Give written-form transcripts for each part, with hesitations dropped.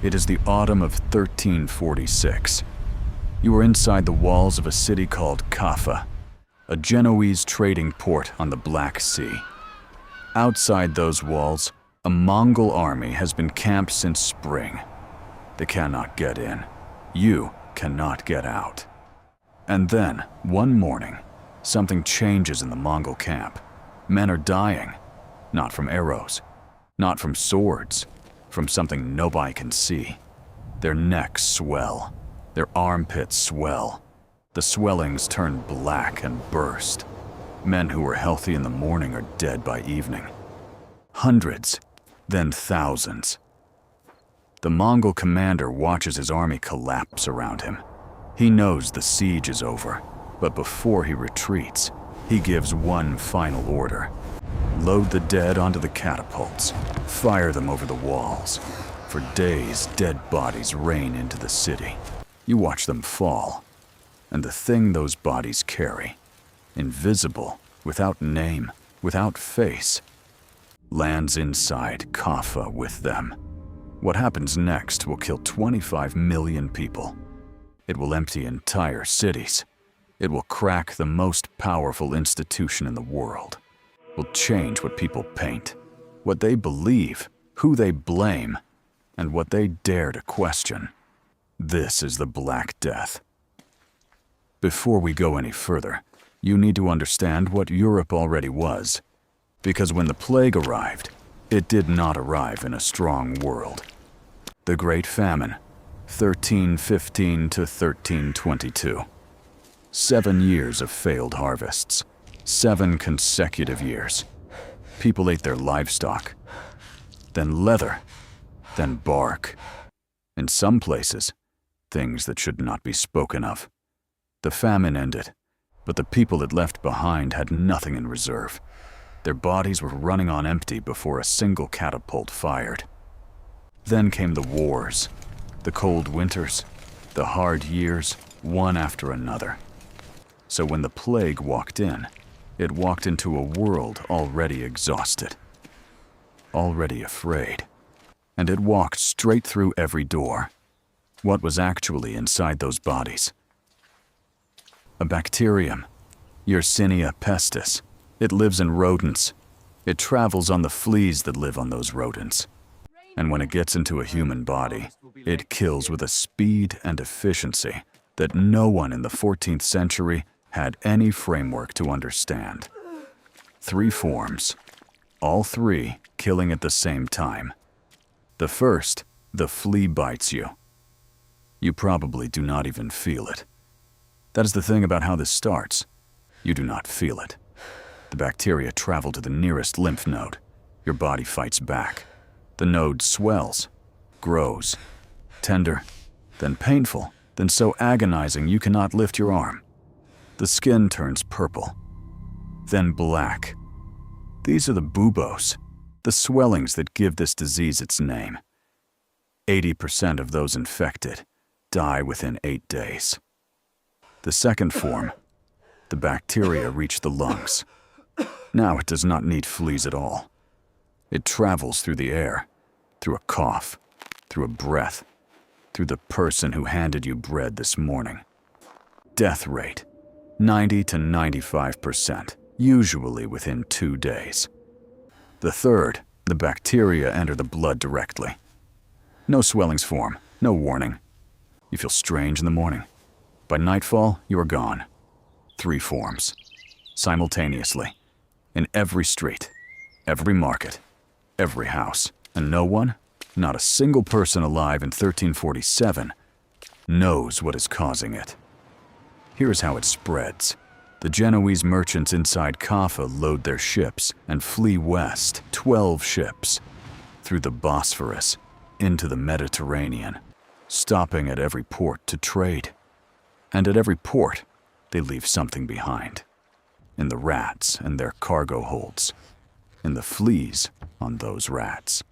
It is the autumn of 1346. You are inside the walls of a city called Kaffa, a Genoese trading port on the Black Sea. Outside those walls, a Mongol army has been camped since spring. They cannot get in. You cannot get out. And then, one morning, something changes in the Mongol camp. Men are dying, not from arrows, not from swords, from something nobody can see. Their necks swell, their armpits swell. The swellings turn black and burst. Men who were healthy in the morning are dead by evening. Hundreds, then thousands. The Mongol commander watches his army collapse around him. He knows the siege is over, but before he retreats, he gives one final order. Load the dead onto the catapults. Fire them over the walls. For days, dead bodies rain into the city. You watch them fall. And the thing those bodies carry, invisible, without name, without face, lands inside Kaffa with them. What happens next will kill 25 million people. It will empty entire cities. It will crack the most powerful institution in the world. Will change what people paint, what they believe, who they blame, and what they dare to question. This is the Black Death. Before we go any further, you need to understand what Europe already was. Because when the plague arrived, it did not arrive in a strong world. The Great Famine, 1315 to 1322. 7 years of failed harvests. 7 consecutive years. People ate their livestock, then leather, then bark. In some places, things that should not be spoken of. The famine ended, but the people it left behind had nothing in reserve. Their bodies were running on empty before a single catapult fired. Then came the wars, the cold winters, the hard years, one after another. So when the plague walked in, it walked into a world already exhausted, already afraid, and it walked straight through every door. What was actually inside those bodies? A bacterium, Yersinia pestis. It lives in rodents. It travels on the fleas that live on those rodents. And when it gets into a human body, it kills with a speed and efficiency that no one in the 14th century had any framework to understand. 3 forms, all 3 killing at the same time. The first, the flea bites you. You probably do not even feel it. That is the thing about how this starts. You do not feel it. The bacteria travel to the nearest lymph node. Your body fights back. The node swells, grows, tender, then painful, then so agonizing you cannot lift your arm. The skin turns purple, then black. These are the buboes, the swellings that give this disease its name. 80% of those infected die within 8 days. The second form, the bacteria reach the lungs. Now it does not need fleas at all. It travels through the air, through a cough, through a breath, through the person who handed you bread this morning. Death rate, 90 to 95%, usually within 2 days. The third, the bacteria enter the blood directly. No swellings form, no warning. You feel strange in the morning. By nightfall, you are gone. 3 forms, simultaneously, in every street, every market, every house, and no one, not a single person alive in 1347, knows what is causing it. Here's how it spreads. The Genoese merchants inside Kaffa load their ships and flee west, 12 ships, through the Bosphorus, into the Mediterranean, stopping at every port to trade. And at every port, they leave something behind. In the rats and their cargo holds. In the fleas on those rats.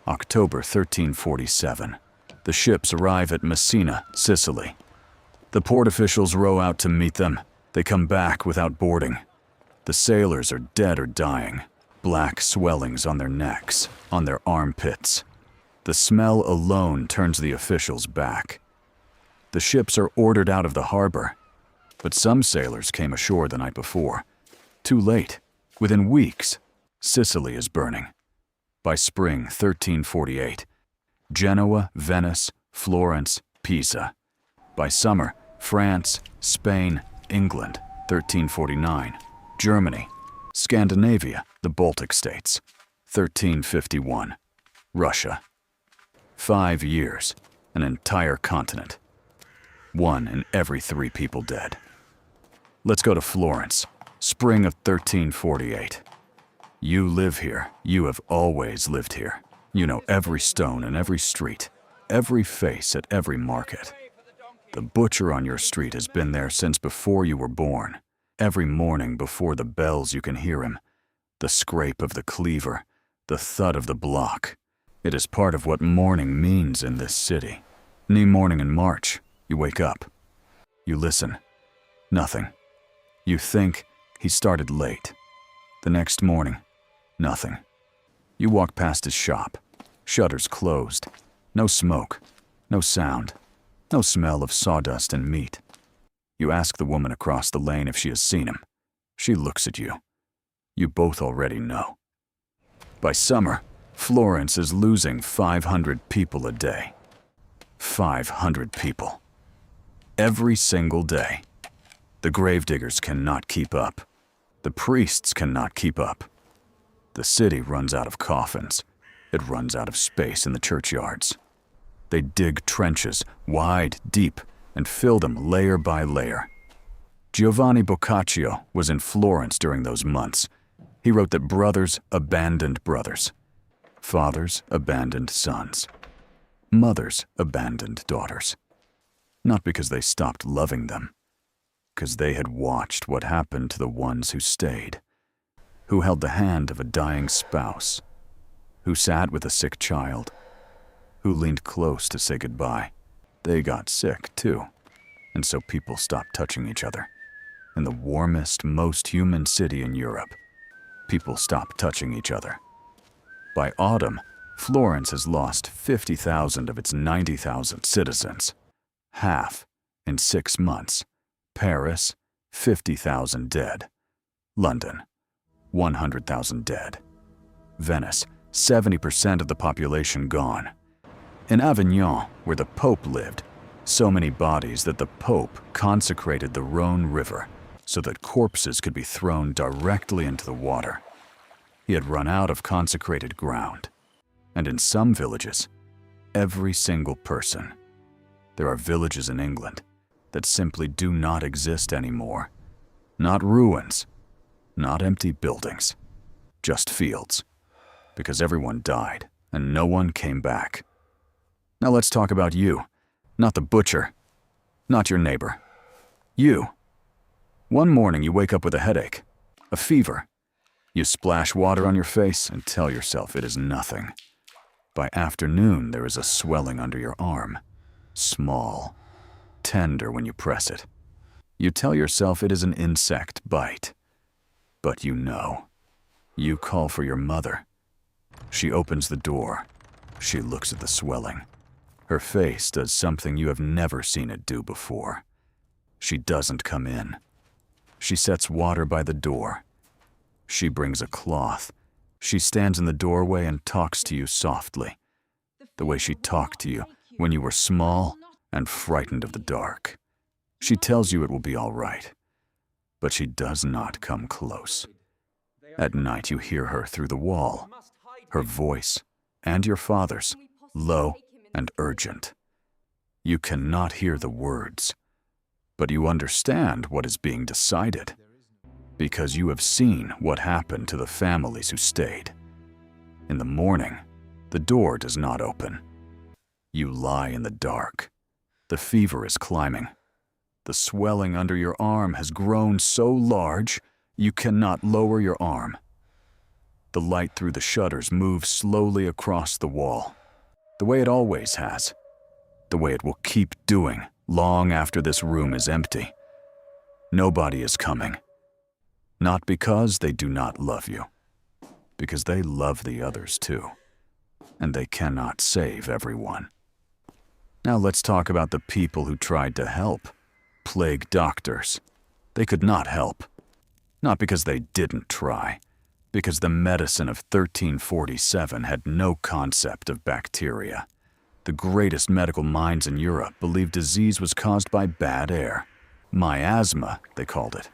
October 1347. The ships arrive at Messina, Sicily. The port officials row out to meet them. They come back without boarding. The sailors are dead or dying. Black swellings on their necks, on their armpits. The smell alone turns the officials back. The ships are ordered out of the harbor, but some sailors came ashore the night before. Too late. Within weeks, Sicily is burning. By spring 1348, Genoa, Venice, Florence, Pisa. By summer, France, Spain, England, 1349. Germany, Scandinavia, the Baltic states, 1351. Russia. 5 years, an entire continent. 1 in every 3 people dead. Let's go to Florence, spring of 1348. You live here. You have always lived here. You know every stone in every street, every face at every market. The butcher on your street has been there since before you were born. Every morning before the bells you can hear him. The scrape of the cleaver, the thud of the block. It is part of what morning means in this city. Any morning in March, you wake up. You listen. Nothing. You think he started late. The next morning, nothing. You walk past his shop. Shutters closed. No smoke. No sound. No smell of sawdust and meat. You ask the woman across the lane if she has seen him. She looks at you. You both already know. By summer, Florence is losing 500 people a day. 500 people. Every single day. The gravediggers cannot keep up. The priests cannot keep up. The city runs out of coffins. It runs out of space in the churchyards. They dig trenches, wide, deep, and fill them layer by layer. Giovanni Boccaccio was in Florence during those months. He wrote that brothers abandoned brothers. Fathers abandoned sons. Mothers abandoned daughters. Not because they stopped loving them, because they had watched what happened to the ones who stayed, who held the hand of a dying spouse, who sat with a sick child, who leaned close to say goodbye. They got sick, too, and so people stopped touching each other. In the warmest, most human city in Europe, people stopped touching each other. By autumn, Florence has lost 50,000 of its 90,000 citizens. Half in 6 months. Paris, 50,000 dead. London, 100,000 dead. Venice, 70% of the population gone. In Avignon, where the Pope lived, so many bodies that the Pope consecrated the Rhone River so that corpses could be thrown directly into the water. He had run out of consecrated ground. And in some villages, every single person. There are villages in England that simply do not exist anymore. Not ruins, not empty buildings, just fields. Because everyone died and no one came back. Now let's talk about you. Not the butcher, not your neighbor. You. One morning you wake up with a headache, a fever. You splash water on your face and tell yourself it is nothing. By afternoon there is a swelling under your arm. Small, tender when you press it. You tell yourself it is an insect bite. But you know. You call for your mother. She opens the door. She looks at the swelling. Her face does something you have never seen it do before. She doesn't come in. She sets water by the door. She brings a cloth. She stands in the doorway and talks to you softly, the way she talked to you when you were small and frightened of the dark. She tells you it will be all right, but she does not come close. At night you hear her through the wall, her voice and your father's, low and urgent. You cannot hear the words, but you understand what is being decided, because you have seen what happened to the families who stayed. In the morning, the door does not open. You lie in the dark. The fever is climbing. The swelling under your arm has grown so large, you cannot lower your arm. The light through the shutters moves slowly across the wall, the way it always has, the way it will keep doing long after this room is empty. Nobody is coming. Not because they do not love you, because they love the others too. and they cannot save everyone. Now let's talk about the people who tried to help. Plague doctors. They could not help. Not because they didn't try, because the medicine of 1347 had no concept of bacteria. The greatest medical minds in Europe believed disease was caused by bad air. Miasma, they called it.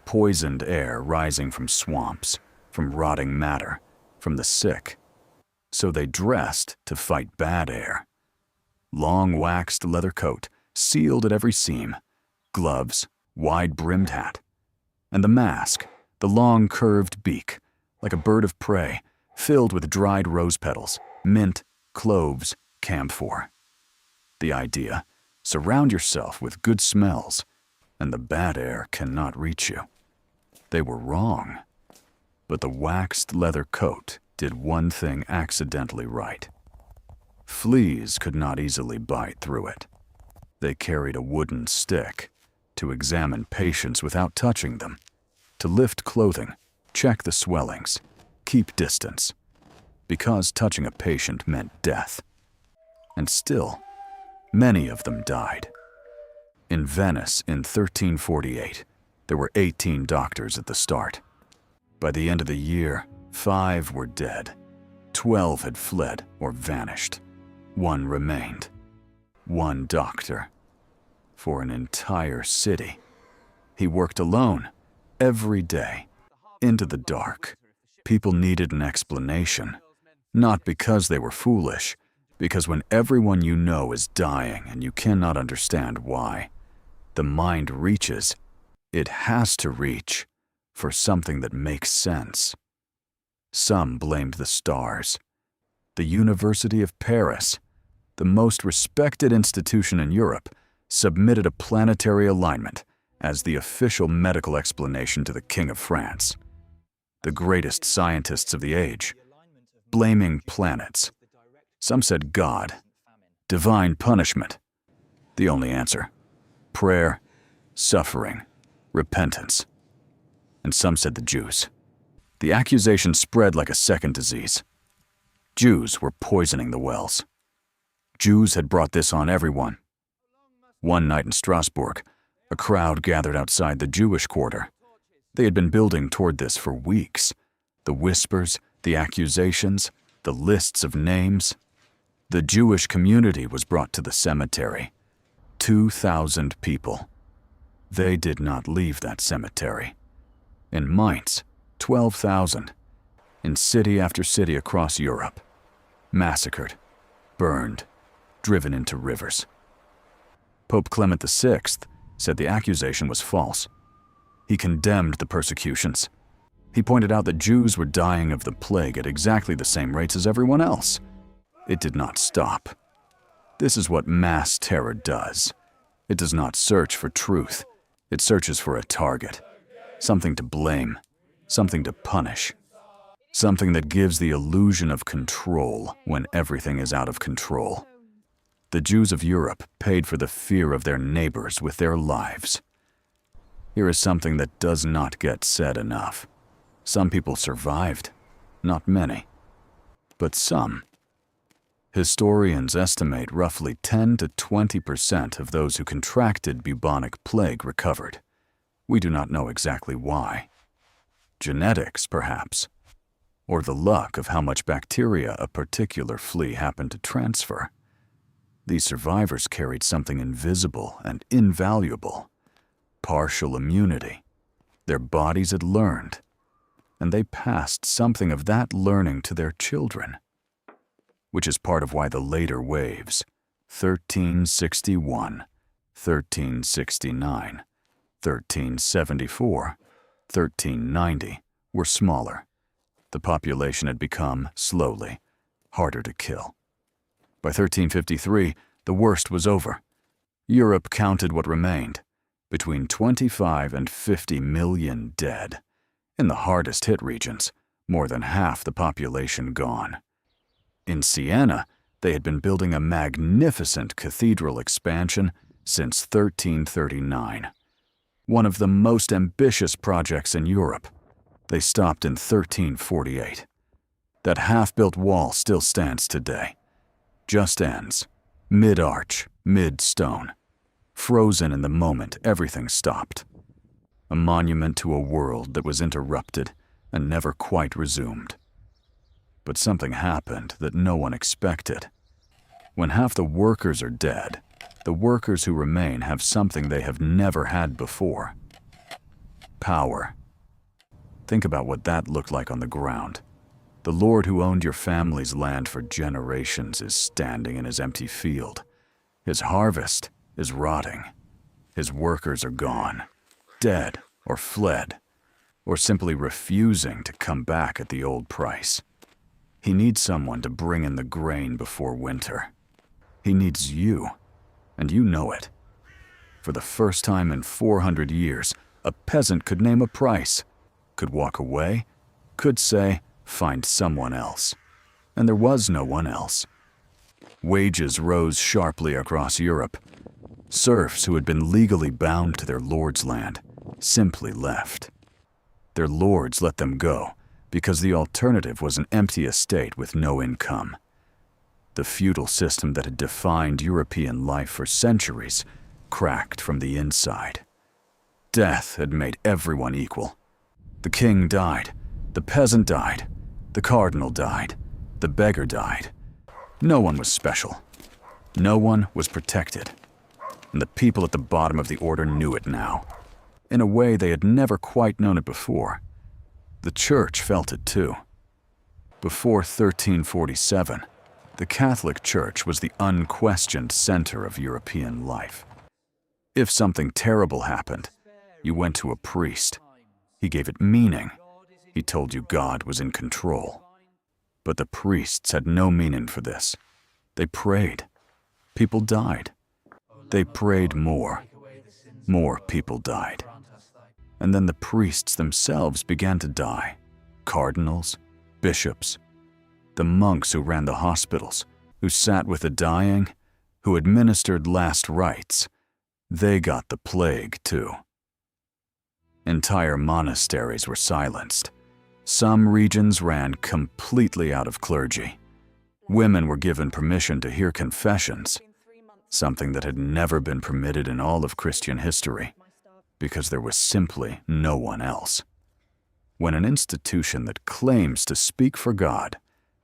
Poisoned air rising from swamps, from rotting matter, from the sick. So they dressed to fight bad air. Long waxed leather coat, sealed at every seam, gloves, wide-brimmed hat, and the mask, the long curved beak, like a bird of prey, filled with dried rose petals, mint, cloves, camphor. The idea, surround yourself with good smells, and the bad air cannot reach you. They were wrong. But the waxed leather coat did one thing accidentally right. Fleas could not easily bite through it. They carried a wooden stick to examine patients without touching them, to lift clothing, check the swellings, keep distance, because touching a patient meant death. And still, many of them died. In Venice in 1348, there were 18 doctors at the start. By the end of the year, 5 were dead. 12 had fled or vanished. 1 remained. 1 doctor. For an entire city. He worked alone, every day, into the dark. People needed an explanation, not because they were foolish, because when everyone you know is dying and you cannot understand why, the mind reaches, it has to reach, for something that makes sense. Some blamed the stars. The University of Paris, the most respected institution in Europe, submitted a planetary alignment as the official medical explanation to the King of France. The greatest scientists of the age, blaming planets. Some said God, divine punishment. The only answer, prayer, suffering, repentance. And some said the Jews. The accusation spread like a second disease. Jews were poisoning the wells. Jews had brought this on everyone. One night in Strasbourg, a crowd gathered outside the Jewish quarter. They had been building toward this for weeks. The whispers, the accusations, the lists of names. The Jewish community was brought to the cemetery. 2,000 people. They did not leave that cemetery. In Mainz, 12,000. In city after city across Europe. Massacred, burned, driven into rivers. Pope Clement VI said the accusation was false. He condemned the persecutions. He pointed out that Jews were dying of the plague at exactly the same rates as everyone else. It did not stop. This is what mass terror does. It does not search for truth. It searches for a target, something to blame, something to punish, something that gives the illusion of control when everything is out of control. The Jews of Europe paid for the fear of their neighbors with their lives. Here is something that does not get said enough. Some people survived, not many, but some. Historians estimate roughly 10 to 20% of those who contracted bubonic plague recovered. We do not know exactly why. Genetics, perhaps, or the luck of how much bacteria a particular flea happened to transfer. These survivors carried something invisible and invaluable, partial immunity. Their bodies had learned, and they passed something of that learning to their children, which is part of why the later waves, 1361, 1369, 1374, 1390, were smaller. The population had become, slowly, harder to kill. By 1353, the worst was over. Europe counted what remained, between 25 and 50 million dead. In the hardest hit regions, more than half the population gone. In Siena, they had been building a magnificent cathedral expansion since 1339. One of the most ambitious projects in Europe. They stopped in 1348. That half-built wall still stands today. Just ends, mid-arch, mid-stone. Frozen in the moment everything stopped. A monument to a world that was interrupted and never quite resumed. But something happened that no one expected. When half the workers are dead, the workers who remain have something they have never had before. Power. Think about what that looked like on the ground. The lord who owned your family's land for generations is standing in his empty field. His harvest is rotting. His workers are gone, dead or fled, or simply refusing to come back at the old price. He needs someone to bring in the grain before winter. He needs you, and you know it. For the first time in 400 years, a peasant could name a price, could walk away, could say, find someone else. And there was no one else. Wages rose sharply across Europe. Serfs who had been legally bound to their lord's land simply left. Their lords let them go because the alternative was an empty estate with no income. The feudal system that had defined European life for centuries cracked from the inside. Death had made everyone equal. The king died, the peasant died, the cardinal died, the beggar died. No one was special. No one was protected. And the people at the bottom of the order knew it now. In a way they had never quite known it before. The church felt it too. Before 1347, the Catholic Church was the unquestioned center of European life. If something terrible happened, you went to a priest. He gave it meaning. He told you God was in control. But the priests had no meaning for this. They prayed. People died. They prayed more. More people died. And then the priests themselves began to die. Cardinals, bishops, the monks who ran the hospitals, who sat with the dying, who administered last rites, they got the plague too. Entire monasteries were silenced. Some regions ran completely out of clergy. Women were given permission to hear confessions, something that had never been permitted in all of Christian history, because there was simply no one else. When an institution that claims to speak for God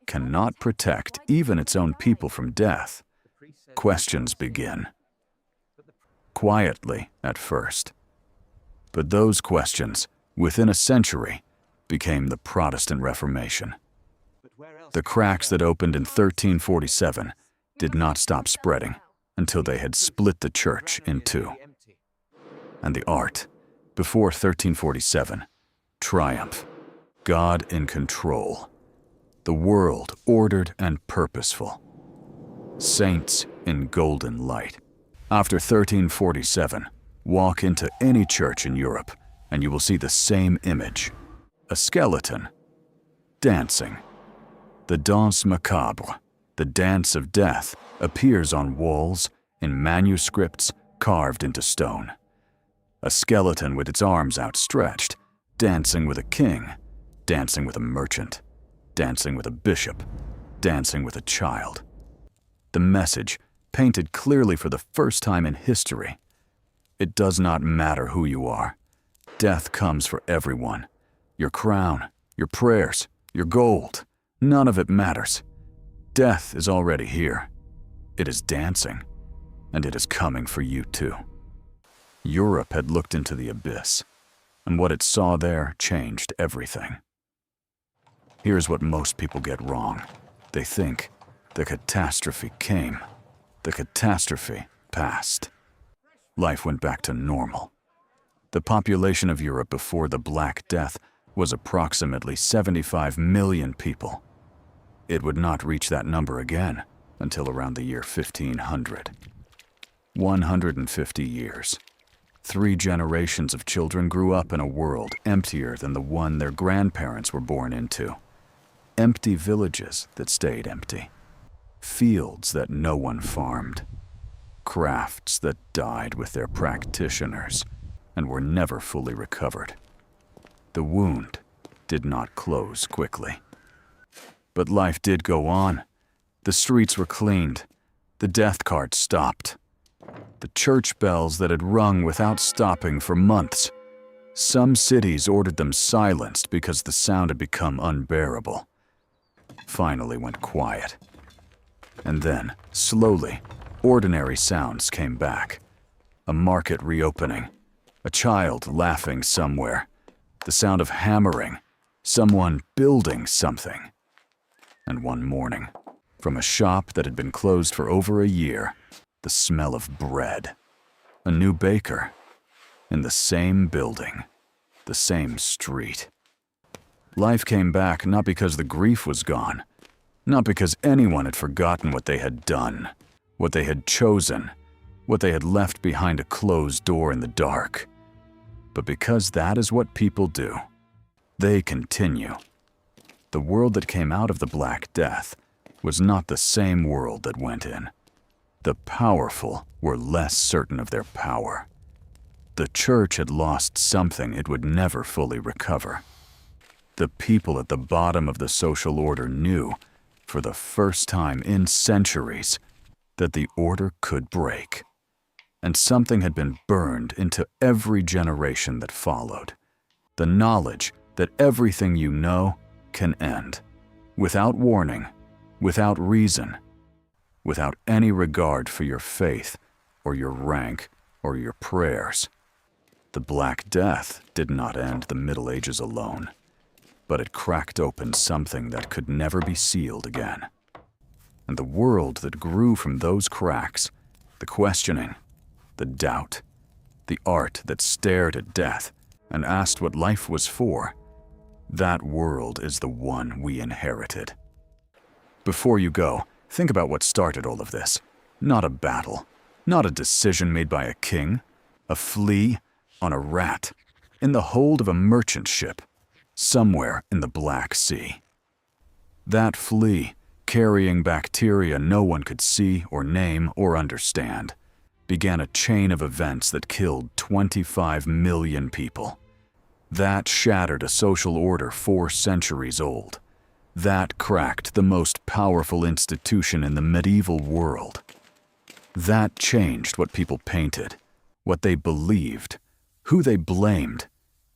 cannot protect even its own people from death, questions begin. Quietly at first. But those questions, within a century, became the Protestant Reformation. The cracks that opened in 1347 did not stop spreading until they had split the church in two. And the art, before 1347, triumph, God in control, the world ordered and purposeful, saints in golden light. After 1347, walk into any church in Europe and you will see the same image, a skeleton, dancing. The Danse Macabre, the dance of death, appears on walls, in manuscripts carved into stone. A skeleton with its arms outstretched, dancing with a king, dancing with a merchant, dancing with a bishop, dancing with a child. The message, painted clearly for the first time in history. It does not matter who you are. Death comes for everyone. Your crown, your prayers, your gold, none of it matters. Death is already here. It is dancing, and it is coming for you too. Europe had looked into the abyss, and what it saw there changed everything. Here's what most people get wrong. They think the catastrophe came. The catastrophe passed. Life went back to normal. The population of Europe before the Black Death was approximately 75 million people. It would not reach that number again until around the year 1500. 150 years. 3 generations of children grew up in a world emptier than the one their grandparents were born into. Empty villages that stayed empty. Fields that no one farmed. Crafts that died with their practitioners and were never fully recovered. The wound did not close quickly. But life did go on. The streets were cleaned. The death carts stopped. The church bells that had rung without stopping for months. Some cities ordered them silenced because the sound had become unbearable. Finally went quiet. And then, slowly, ordinary sounds came back. A market reopening. A child laughing somewhere. The sound of hammering. Someone building something. And one morning, from a shop that had been closed for over a year, the smell of bread. A new baker. In the same building. The same street. Life came back not because the grief was gone. Not because anyone had forgotten what they had done. What they had chosen. What they had left behind a closed door in the dark. But because that is what people do. They continue. The world that came out of the Black Death was not the same world that went in. The powerful were less certain of their power. The church had lost something it would never fully recover. The people at the bottom of the social order knew, for the first time in centuries, that the order could break. And something had been burned into every generation that followed. The knowledge that everything you know can end, without warning, without reason, without any regard for your faith or your rank or your prayers. The Black Death did not end the Middle Ages alone, but it cracked open something that could never be sealed again. And the world that grew from those cracks, the questioning, the doubt, the art that stared at death and asked what life was for, that world is the one we inherited. Before you go, think about what started all of this. Not a battle, not a decision made by a king, a flea on a rat, in the hold of a merchant ship, somewhere in the Black Sea. That flea, carrying bacteria no one could see or name or understand, began a chain of events that killed 25 million people. That shattered a social order 4 centuries old. That cracked the most powerful institution in the medieval world. That changed what people painted, what they believed, who they blamed,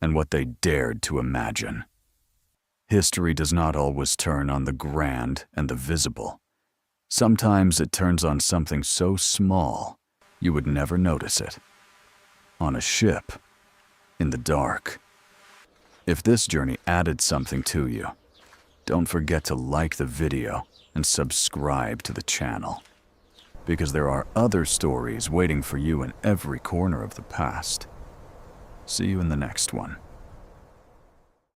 and what they dared to imagine. History does not always turn on the grand and the visible. Sometimes it turns on something so small you would never notice it. On a ship, in the dark. If this journey added something to you, don't forget to like the video and subscribe to the channel, because there are other stories waiting for you in every corner of the past. See you in the next one.